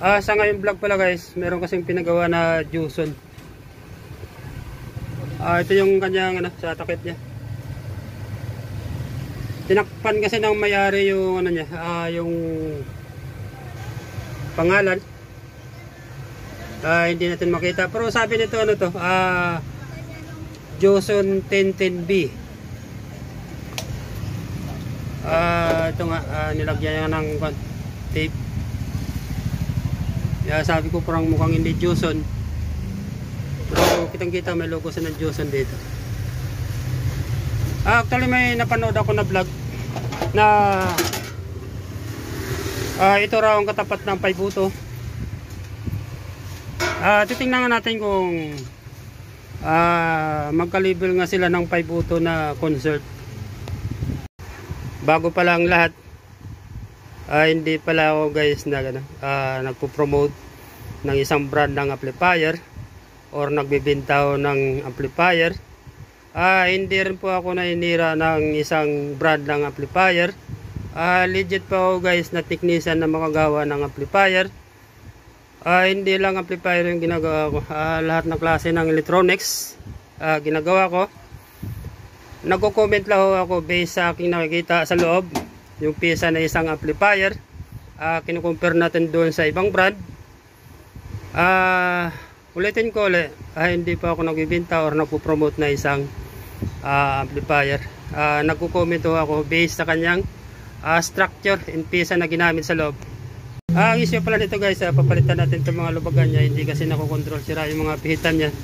Sa ngayon vlog pala guys, meron kasing pinagawa na Juson. Ito yung kanyang sa takip niya. Tinakpan kasi ng may-ari yung niya, yung pangalan. Hindi natin makita, pero sabi nito Juson 1010B. Ito nga, nilagyan niya ng tape. Sabi ko parang mukhang hindi Juson, pero kitang kita may logo sa ng Juson dito. Actually may napanood ako na vlog na ito raw ang katapat ng paibuto. Titingnan nga natin kung magkalibel nga sila ng paibuto na concert. Bago pa lang lahat, hindi pala ako guys na nagpo-promote ng isang brand ng amplifier or nagbibintaw ng amplifier. Hindi rin po ako nainira ng isang brand ng amplifier. Legit pa ako guys na technician na makagawa ng amplifier. Hindi lang amplifier yung ginagawa ko, lahat ng klase ng electronics ginagawa ko. Nagko-comment lang ako based sa aking nakikita sa loob, yung piyesa na isang amplifier. Kinukumpare natin doon sa ibang brand. Ulitin ko ulit, hindi pa ako nagbibenta or nagpo-promote na isang amplifier. Nagko-comment ako based sa kanyang structure and piyesa na ginamit sa loob. Ang issue pala nito guys, papalitan natin itong mga lubagan niya, hindi kasi nakokontrol sira yung mga pihitan niya.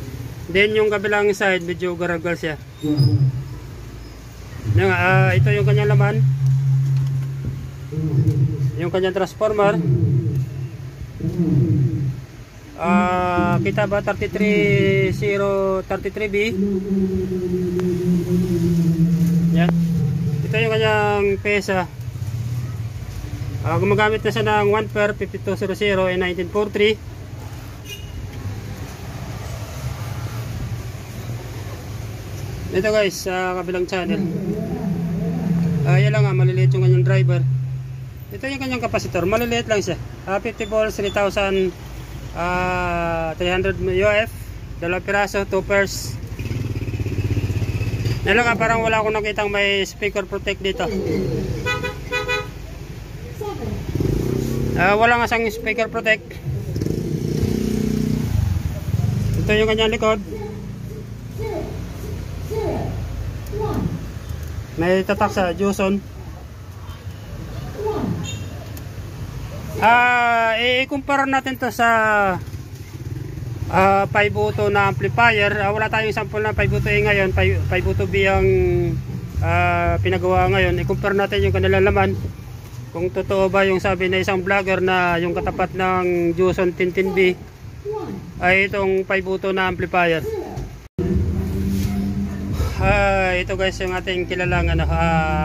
Then yung kabilang side, medyo garagal siya. Ito yung kanyang laman, yung kanyang transformer. Kita ba 33033B? Yan. Ito yung kanyang pesa. Gumagamit na siya ng 1 per 5200 and 1943. Ito guys, sa kabilang channel. Yan lang maliliit yung kanyang driver. Ito yung kanyang kapasitor, maliliit lang siya. 50 volts, 3300 UF, 2 piraso, 2 pairs. Yan lang parang wala akong nakitang may speaker protect dito. Wala nga sang speaker protect. Ito yung kanyang likod. May tatak sa Juson. I-compare natin to sa paibuto na amplifier. Wala tayong sample na paibuto A ngayon. Paibuto B ang pinagawa ngayon. I-compare natin yung kanilang laman. Kung totoo ba yung sabi na isang vlogger na yung katapat ng Juson 1010B ay itong paibuto na amplifier. Ito guys yung ating kilalang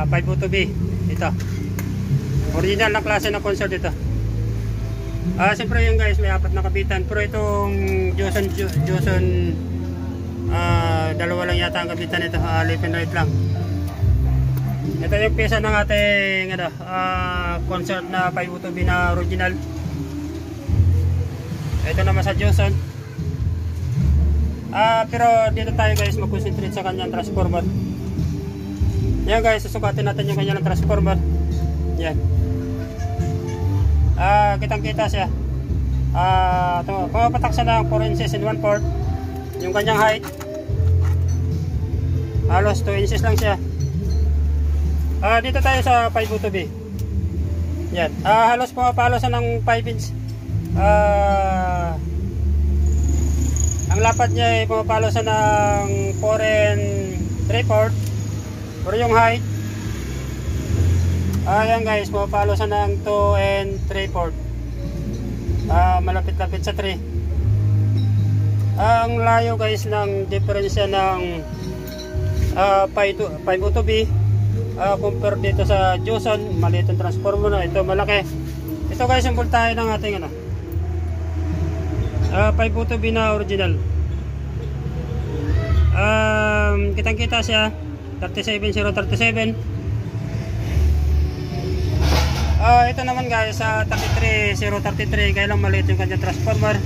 paibuto B. Ito original na klase na concert ito. Siyempre yung guys may 4 na kabitan, pero itong Juson dalawa lang yata ang kabitan ito. Left and right lang. Ito yung piyesa ng ating concert na paibuto B na original. Ito naman sa Juson. Pero dito tayo guys mag-concentrate sa kanyang transformer. Yan guys, susukatin natin yung kanyang transformer. Yan. Kitang kita siya. Pumapatak siya ng 4 inches and 1/4. Yung kanyang height halos 2 inches lang siya. Dito tayo sa paibuto B. Yan. Halos pumapalo siya ng 5 inch. Ang lapad niya ay pumapalo siya ng 4 and 3/4. Pero yung height, ayan guys, pumapalo siya ng 2 and 3/4. Malapit-lapit sa 3. Ang layo guys ng diferensya ng paibuto B compare dito sa Juson. Maliit ang transformer na, ito malaki. Ito guys yung voltahe ng ating paibuto B na original. Kitang kita siya 37037. Ito naman guys sa 33033, kaya lang maliit yung kanyang transformer.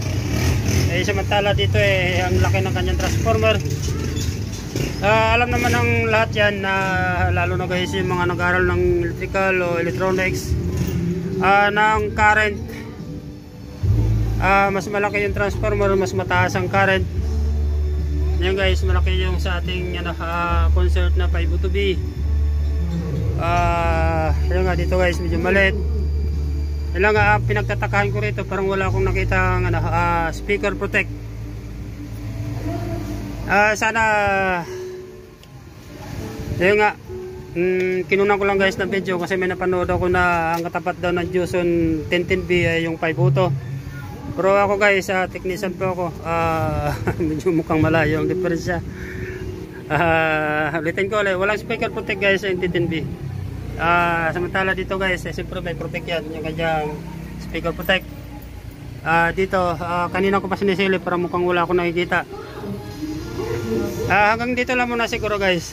Samantala dito ang laki ng kanyang transformer. Alam naman ng lahat yan na lalo na guys yung mga nag-aaral ng electrical o electronics, ng current, mas malaki yung transformer, mas mataas ang current. Yan guys, malaki yung sa ating concert na 502B. Yan nga dito guys, medyo maliit. Yan lang pinagtatakahan ko rito, parang wala akong nakita speaker protect. Sana yun nga, kinunan ko lang guys ng video kasi may napanood ako na ang katapat daw ng Juson 1010B ay yung 5 auto. Pero ako guys, technician po ako, medyo mukhang malayo ang diferensya. Ulitin ko ulit, walang speaker protect guys sa 1010B. Samantala dito guys, siyempre may protect yan, yung kanyang speaker protect. Dito, kanina ko pa sinisilip para mukhang wala akong nakikita. Hanggang dito lang muna siguro guys.